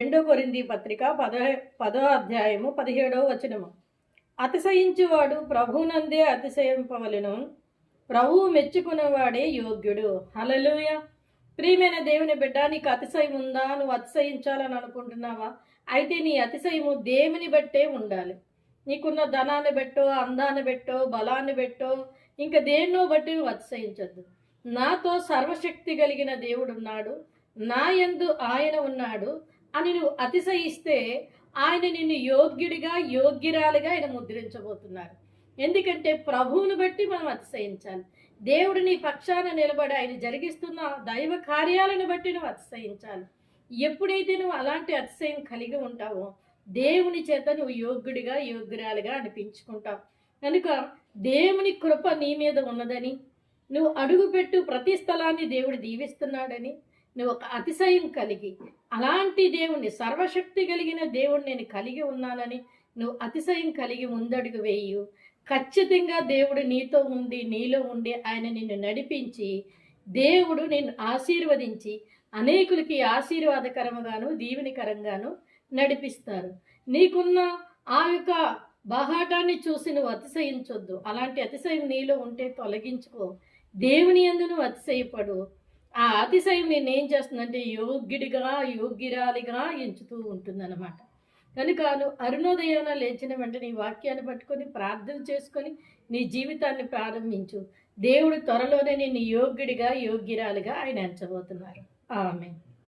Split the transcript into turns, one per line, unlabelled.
రెండో కొరింథీ పత్రిక 10వ అధ్యాయము 17వ వచనము. అతిశయించువాడు ప్రభువునందే అతిశయింపవలెను, ప్రభువు మెచ్చుకునేవాడే యోగ్యుడు. హల్లెలూయా. ప్రియమైన దేవుని బిడ్డ, నీకు అతిశయం ఉందా? నువ్వు అతిశయించాలని అనుకుంటున్నావా? అయితే నీ అతిశయము దేవుని బట్టే ఉండాలి. నీకున్న ధనాన్ని బట్టో, అందాన్ని బట్టో, బలాన్ని బట్టో, ఇంకా దేన్నో బట్టి నువ్వు అతిశయించొద్దు. నాతో సర్వశక్తి కలిగిన దేవుడున్నాడు, నా యందు ఆయన ఉన్నాడు అని నువ్వు అతిశయిస్తే ఆయన నిన్ను యోగ్యుడిగా, యోగ్యురాలుగా ఆయన ముద్రించబోతున్నారు. ఎందుకంటే ప్రభువును బట్టి మనం అతిశయించాలి. దేవుడు నీ పక్షాన నిలబడి ఆయన జరిగిస్తున్న దైవ కార్యాలను బట్టి నువ్వు అతిశయించాలి. ఎప్పుడైతే నువ్వు అలాంటి అతిశయం కలిగి ఉంటావో దేవుని చేత నువ్వు యోగ్యుడిగా, యోగ్యురాలుగా అనిపించుకుంటావు. కనుక దేవుని కృప నీ మీద ఉన్నదని, నువ్వు అడుగుపెట్టు ప్రతి స్థలాన్ని దేవుడు దీవిస్తున్నాడని నువ్వు ఒక అతిశయం కలిగి, అలాంటి దేవుణ్ణి, సర్వశక్తి కలిగిన దేవుణ్ణి నేను కలిగి ఉన్నానని నువ్వు అతిశయం కలిగి ముందడుగు వేయు. ఖచ్చితంగా దేవుడు నీతో ఉండి, నీలో ఉండి ఆయన నిన్ను నడిపించి, దేవుడు నిన్ను ఆశీర్వదించి అనేకులకి ఆశీర్వాదకరముగాను, దీవెనికరంగాను నడిపిస్తారు. నీకున్న ఆ యొక్క బాహాటాన్ని చూసి నువ్వు అతిశయించొద్దు. అలాంటి అతిశయం నీలో ఉంటే తొలగించుకో. దేవుని యందు నువ్వు అతిశయపడు. ఆ అతిశయం నేనేం చేస్తుందంటే యోగ్యుడిగా, యోగ్యురాలిగా ఎంచుతూ ఉంటుందన్నమాట. కనుక నువ్వు అరుణోదయాన లేచిన వెంటనే ఈ వాక్యాన్ని పట్టుకొని ప్రార్థన చేసుకొని నీ జీవితాన్ని ప్రారంభించు. దేవుడు త్వరలోనే నిన్ను యోగ్యుడిగా, యోగ్యురాలిగా ఆయన ఎంచబోతున్నారు. ఆమేన్.